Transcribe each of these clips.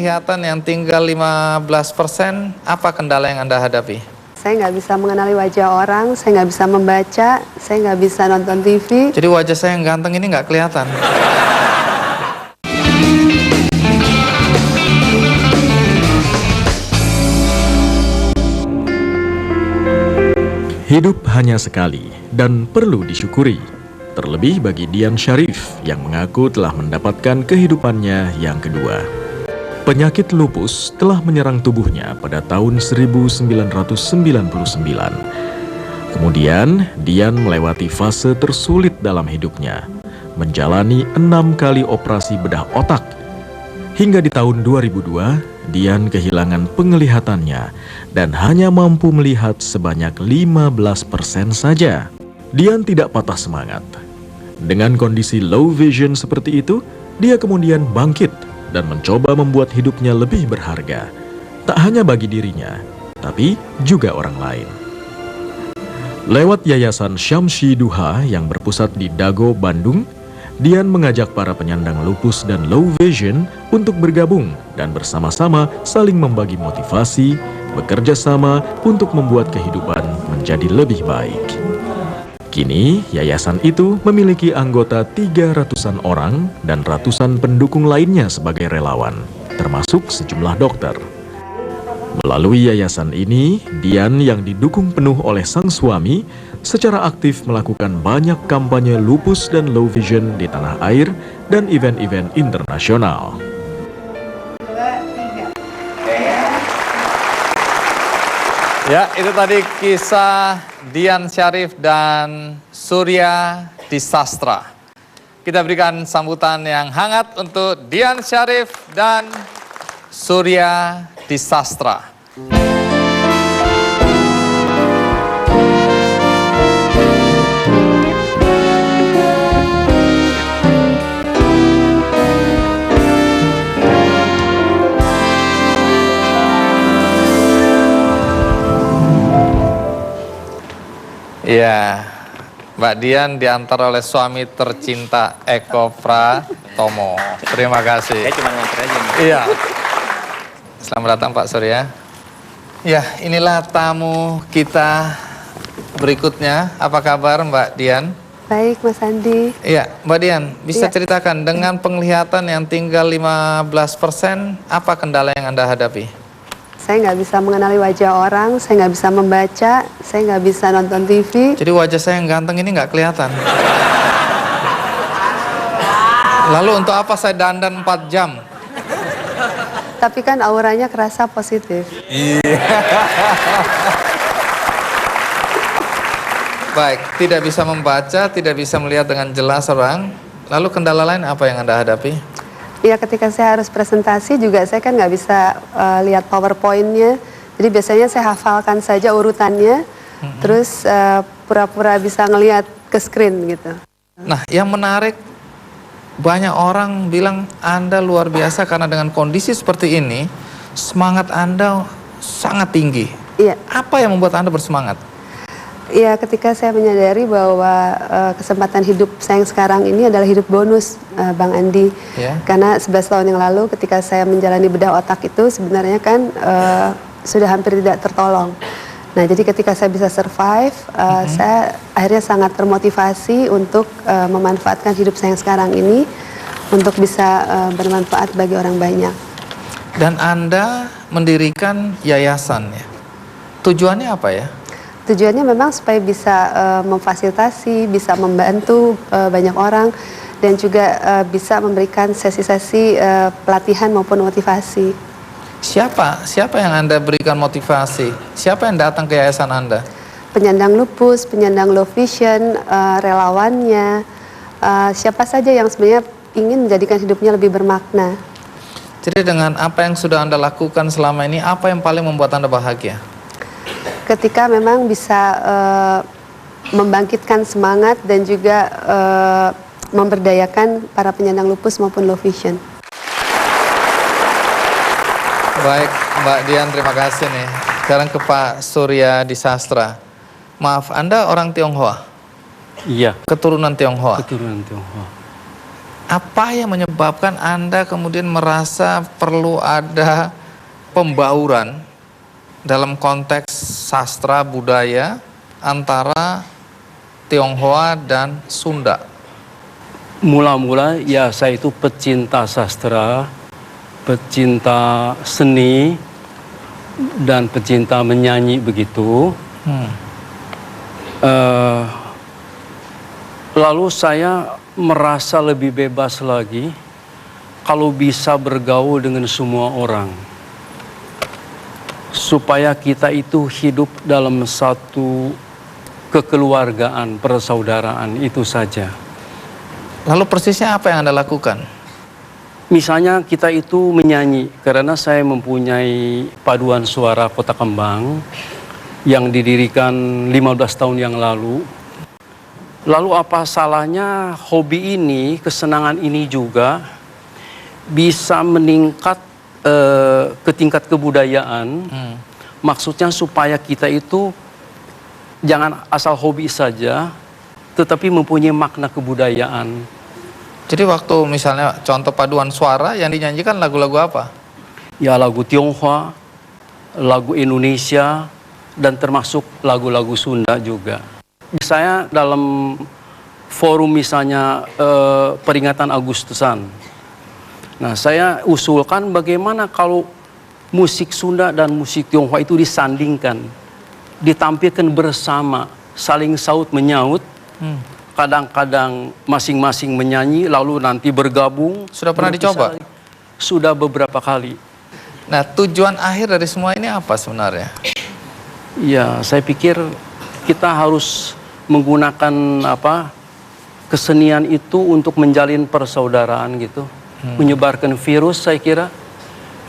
penglihatan yang tinggal 15%, apa kendala yang Anda hadapi? Saya nggak bisa mengenali wajah orang, saya nggak bisa membaca, saya nggak bisa nonton TV. Jadi wajah saya yang ganteng ini nggak kelihatan. Hidup hanya sekali dan perlu disyukuri. Terlebih bagi Dian Syarif yang mengaku telah mendapatkan kehidupannya yang kedua. Penyakit lupus telah menyerang tubuhnya pada tahun 1999. Kemudian, Dian melewati fase tersulit dalam hidupnya, menjalani 6 kali operasi bedah otak. Hingga di tahun 2002, Dian kehilangan penglihatannya dan hanya mampu melihat sebanyak 15% saja. Dian tidak patah semangat. Dengan kondisi low vision seperti itu, dia kemudian bangkit dan mencoba membuat hidupnya lebih berharga. Tak hanya bagi dirinya, tapi juga orang lain. Lewat Yayasan Syamsi Duha yang berpusat di Dago, Bandung, Dian mengajak para penyandang lupus dan low vision untuk bergabung dan bersama-sama saling membagi motivasi, bekerja sama untuk membuat kehidupan menjadi lebih baik. Kini, yayasan itu memiliki anggota 300-an orang dan ratusan pendukung lainnya sebagai relawan, termasuk sejumlah dokter. Melalui yayasan ini, Dian yang didukung penuh oleh sang suami secara aktif melakukan banyak kampanye lupus dan low vision di tanah air dan event-event internasional. Ya, itu tadi kisah Dian Syarif dan Surya Disastra. Kita berikan sambutan yang hangat untuk Dian Syarif dan Surya Disastra. Ya, Mbak Dian diantar oleh suami tercinta Eko Pratomo. Terima kasih. Saya cuma nganter aja nih. Iya. Selamat datang Pak Surya. Ya, inilah tamu kita berikutnya. Apa kabar Mbak Dian? Baik, Mas Andi. Iya, Mbak Dian, bisa Iya. ceritakan dengan penglihatan yang tinggal 15%, apa kendala yang Anda hadapi? Saya nggak bisa mengenali wajah orang, saya nggak bisa membaca, saya nggak bisa nonton TV. Jadi wajah saya yang ganteng ini nggak kelihatan. Lalu untuk apa saya dandan 4 jam? Tapi kan auranya kerasa positif. Iya. Baik, tidak bisa membaca, tidak bisa melihat dengan jelas orang. Lalu kendala lain apa yang Anda hadapi? Ya, ketika saya harus presentasi juga saya kan nggak bisa lihat PowerPoint-nya. Jadi biasanya saya hafalkan saja urutannya, terus pura-pura bisa ngelihat ke screen gitu. Nah, yang menarik, banyak orang bilang Anda luar biasa karena dengan kondisi seperti ini, semangat Anda sangat tinggi. Iya. Apa yang membuat Anda bersemangat? Ya, ketika saya menyadari bahwa kesempatan hidup saya yang sekarang ini adalah hidup bonus, Bang Andi. Ya. Karena 11 tahun yang lalu ketika saya menjalani bedah otak itu sebenarnya kan sudah hampir tidak tertolong. Nah, jadi ketika saya bisa survive, saya akhirnya sangat termotivasi untuk memanfaatkan hidup saya yang sekarang ini untuk bisa bermanfaat bagi orang banyak. Dan Anda mendirikan yayasan ya. Tujuannya apa ya? Tujuannya memang supaya bisa memfasilitasi, bisa membantu banyak orang, dan juga bisa memberikan sesi-sesi pelatihan maupun motivasi. Siapa yang Anda berikan motivasi? Siapa yang datang ke yayasan Anda? Penyandang lupus, penyandang low vision, relawannya, siapa saja yang sebenarnya ingin menjadikan hidupnya lebih bermakna. Jadi dengan apa yang sudah Anda lakukan selama ini, apa yang paling membuat Anda bahagia? Ketika memang bisa membangkitkan semangat dan juga memberdayakan para penyandang lupus maupun low vision. Baik, Mbak Dian, terima kasih nih. Sekarang ke Pak Surya Disastra. Maaf, Anda orang Tionghoa? Iya, Keturunan Tionghoa? keturunan Tionghoa. Apa yang menyebabkan Anda kemudian merasa perlu ada pembauran dalam konteks sastra budaya antara Tionghoa dan Sunda? Mula-mula ya saya itu pecinta sastra, pecinta seni, dan pecinta menyanyi begitu. Lalu saya merasa lebih bebas lagi kalau bisa bergaul dengan semua orang. Supaya kita itu hidup dalam satu kekeluargaan, persaudaraan, itu saja. Lalu persisnya apa yang Anda lakukan? Misalnya kita itu menyanyi, karena saya mempunyai paduan suara Kota Kembang yang didirikan 15 tahun yang lalu. Lalu apa salahnya hobi ini, kesenangan ini juga bisa meningkat ke tingkat kebudayaan. Maksudnya supaya kita itu jangan asal hobi saja, tetapi mempunyai makna kebudayaan. Jadi waktu misalnya contoh paduan suara yang dinyanyikan lagu-lagu apa? Ya lagu Tionghoa, lagu Indonesia, dan termasuk lagu-lagu Sunda juga. Saya dalam forum misalnya peringatan Agustusan. Nah, saya usulkan bagaimana kalau musik Sunda dan musik Tionghoa itu disandingkan, ditampilkan bersama, saling saut menyaut. Kadang-kadang masing-masing menyanyi, lalu nanti bergabung. Sudah pernah dicoba? Sudah beberapa kali. Nah, tujuan akhir dari semua ini apa sebenarnya? Ya, saya pikir kita harus menggunakan kesenian itu untuk menjalin persaudaraan gitu. Menyebarkan virus, saya kira.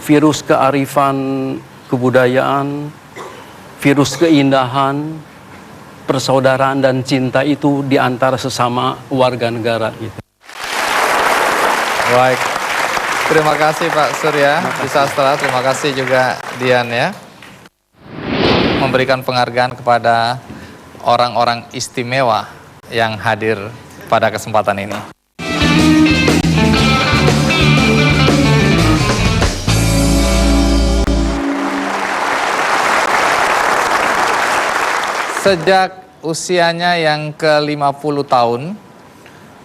Virus kearifan kebudayaan, virus keindahan, persaudaraan dan cinta itu di antara sesama warga negara gitu. Baik. Terima kasih Pak Surya di Sastra, terima kasih juga Dian ya. Memberikan penghargaan kepada orang-orang istimewa yang hadir pada kesempatan ini. Sejak usianya yang ke-50 tahun,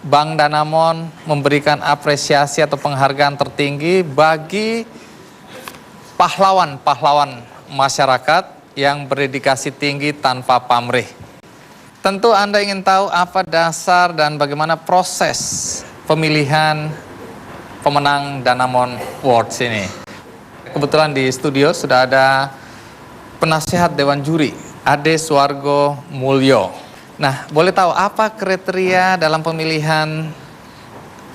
Bank Danamon memberikan apresiasi atau penghargaan tertinggi bagi pahlawan-pahlawan masyarakat yang berdedikasi tinggi tanpa pamrih. Tentu Anda ingin tahu apa dasar dan bagaimana proses pemilihan pemenang Danamon Awards ini. Kebetulan di studio sudah ada penasihat Dewan Juri, Ade Suargo Mulyo. Nah, boleh tahu apa kriteria dalam pemilihan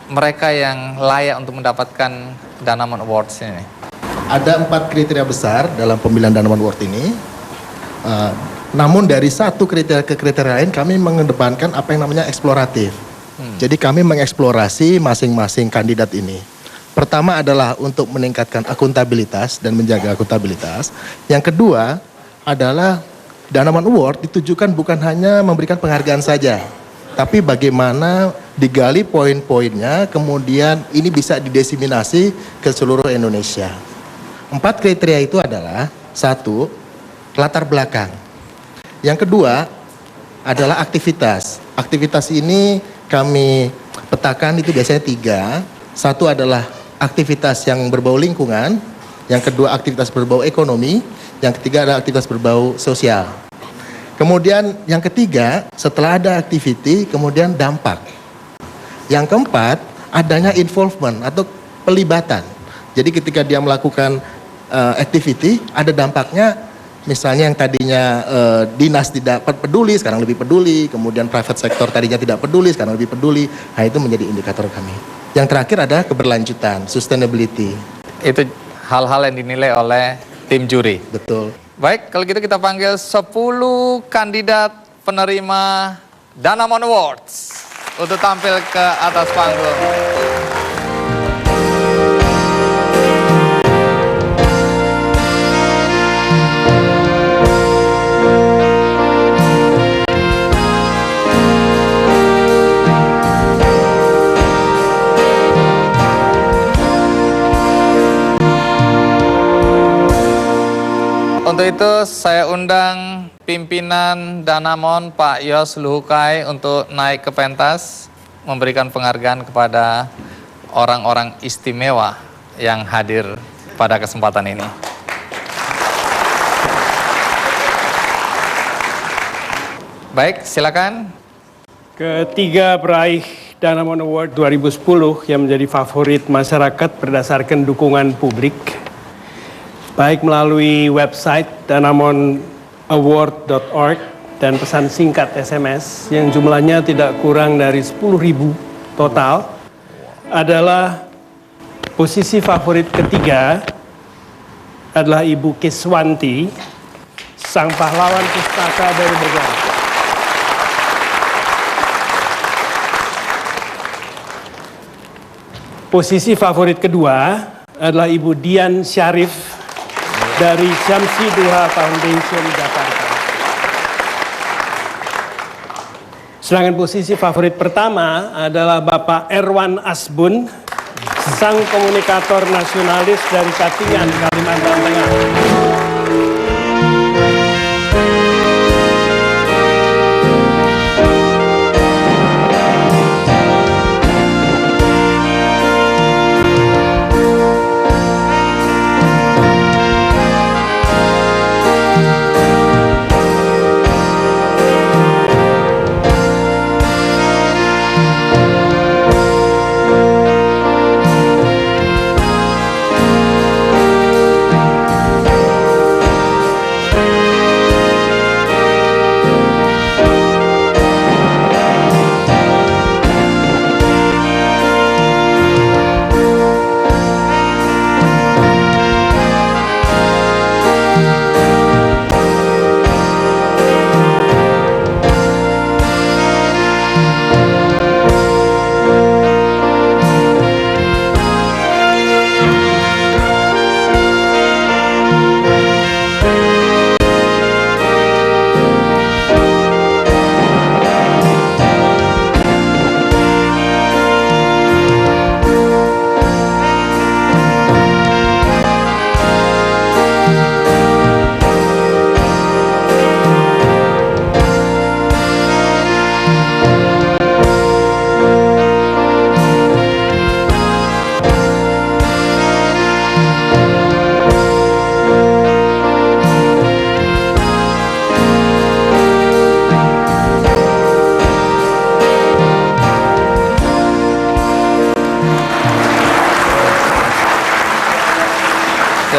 mereka yang layak untuk mendapatkan Danamon Awards ini? Ada 4 kriteria besar dalam pemilihan Danamon Award ini. Namun dari satu kriteria ke kriteria lain kami mengedepankan apa yang namanya eksploratif. Jadi kami mengeksplorasi masing-masing kandidat ini. Pertama adalah untuk meningkatkan akuntabilitas dan menjaga akuntabilitas. Yang kedua adalah Danamon Award ditujukan bukan hanya memberikan penghargaan saja, tapi bagaimana digali poin-poinnya, kemudian ini bisa didesiminasi ke seluruh Indonesia. 4 kriteria itu adalah: 1, latar belakang. Yang kedua adalah aktivitas. Aktivitas ini kami petakan itu biasanya 3. 1 adalah aktivitas yang berbau lingkungan, yang kedua aktivitas berbau ekonomi, yang ketiga adalah aktivitas berbau sosial. Kemudian yang ketiga, setelah ada activity, kemudian dampak. Yang keempat, adanya involvement atau pelibatan. Jadi ketika dia melakukan activity, ada dampaknya. Misalnya yang tadinya dinas tidak peduli, sekarang lebih peduli. Kemudian private sector tadinya tidak peduli, sekarang lebih peduli. Nah, itu menjadi indikator kami. Yang terakhir adalah keberlanjutan, sustainability. Itu hal-hal yang dinilai oleh tim juri. Betul. Baik, kalau gitu kita panggil 10 kandidat penerima Danamon Awards untuk tampil ke atas panggung. Untuk itu saya undang pimpinan Danamon Pak Yos Luhukai untuk naik ke pentas memberikan penghargaan kepada orang-orang istimewa yang hadir pada kesempatan ini. Baik, silakan. Ketiga peraih Danamon Award 2010 yang menjadi favorit masyarakat berdasarkan dukungan publik, baik melalui website danamonaward.org dan pesan singkat SMS yang jumlahnya tidak kurang dari 10.000 total, adalah posisi favorit ketiga adalah Ibu Kiswanti, sang pahlawan pustaka dari Bergara. Posisi favorit kedua adalah Ibu Dian Syarif dari Syamsi Duha Foundation Jakarta. Sedangkan posisi favorit pertama adalah Bapak Erwan Asbun, sang komunikator nasionalis dari Katingan, Kalimantan Tengah.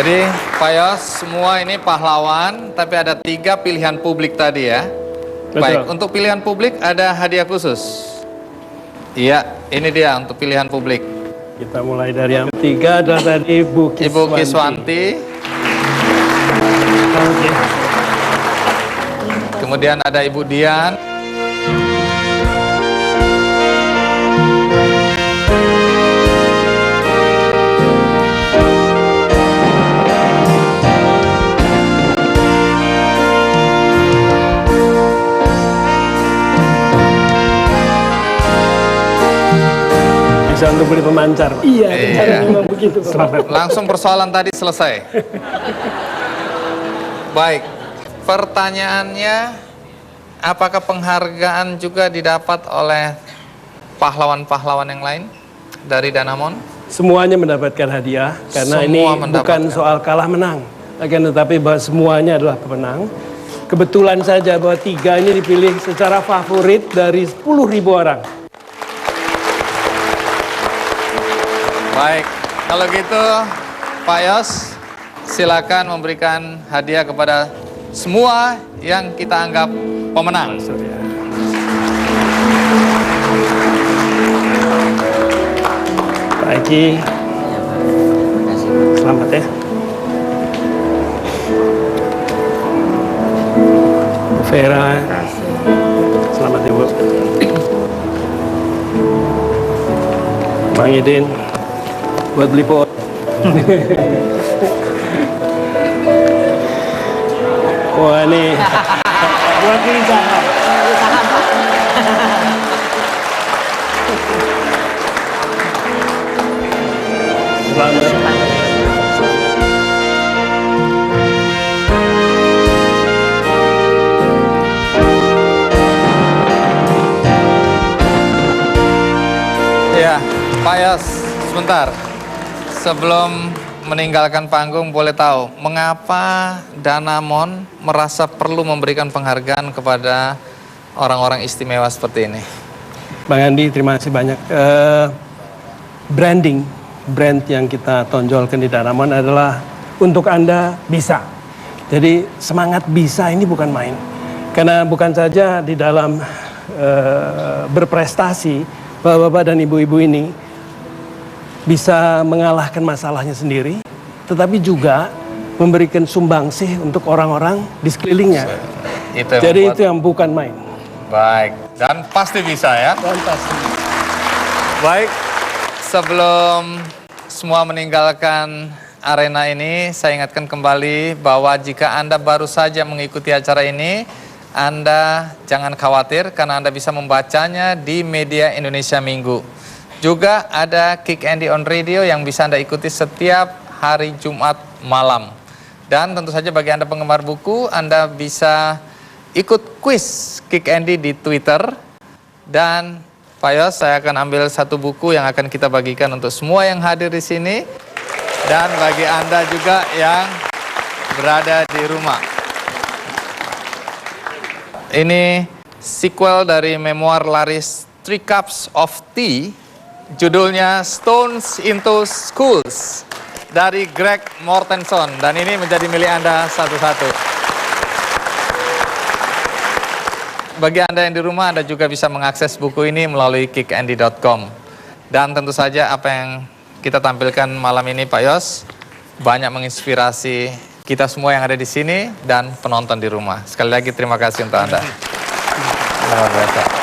Jadi Pak Yos, semua ini pahlawan, tapi ada 3 pilihan publik tadi ya. Betul. Baik, untuk pilihan publik ada hadiah khusus. Iya, ini dia untuk pilihan publik. Kita mulai dari yang ketiga adalah tadi Ibu Kiswanti. Ibu Kiswanti. Oke. Kemudian ada Ibu Dian. Bisa untuk beli pemancar, Pak. Iya, memang begitu, Pak. Langsung persoalan tadi selesai. Baik, pertanyaannya, apakah penghargaan juga didapat oleh pahlawan-pahlawan yang lain dari Danamon? Semuanya mendapatkan hadiah karena ini bukan soal kalah menang, akan tetapi bahwa semuanya adalah pemenang. Kebetulan saja bahwa 3 ini dipilih secara favorit dari 10.000 orang. Baik, kalau gitu Pak Yos, silakan memberikan hadiah kepada semua yang kita anggap pemenang. Pak Eki, selamat ya. Bu Vera, selamat Ibu. Bang Idin, buat beli pot. Wah ini buat beli saham. Selamat. Ya, Pak Yos, sebentar. Sebelum meninggalkan panggung, boleh tahu mengapa Danamon merasa perlu memberikan penghargaan kepada orang-orang istimewa seperti ini? Bang Andi, terima kasih banyak. Brand yang kita tonjolkan di Danamon adalah untuk Anda bisa. Jadi semangat bisa ini bukan main. Karena bukan saja di dalam berprestasi, bapak-bapak dan ibu-ibu ini bisa mengalahkan masalahnya sendiri, tetapi juga memberikan sumbangsih untuk orang-orang di sekelilingnya. Jadi itu yang bukan main. Baik, dan pasti bisa ya. Dan pasti. Baik, sebelum semua meninggalkan arena ini, saya ingatkan kembali bahwa jika Anda baru saja mengikuti acara ini, Anda jangan khawatir karena Anda bisa membacanya di Media Indonesia Minggu. Juga ada Kick Andy on Radio yang bisa Anda ikuti setiap hari Jumat malam. Dan tentu saja bagi Anda penggemar buku, Anda bisa ikut kuis Kick Andy di Twitter. Dan Pak Yos, saya akan ambil satu buku yang akan kita bagikan untuk semua yang hadir di sini. Dan bagi Anda juga yang berada di rumah. Ini sequel dari memoir laris Three Cups of Tea. Judulnya Stones into Schools dari Greg Mortenson. Dan ini menjadi milik Anda satu-satu. Bagi Anda yang di rumah, Anda juga bisa mengakses buku ini melalui kickandy.com. Dan tentu saja apa yang kita tampilkan malam ini, Pak Yos, banyak menginspirasi kita semua yang ada di sini dan penonton di rumah. Sekali lagi terima kasih untuk Anda. Luar biasa.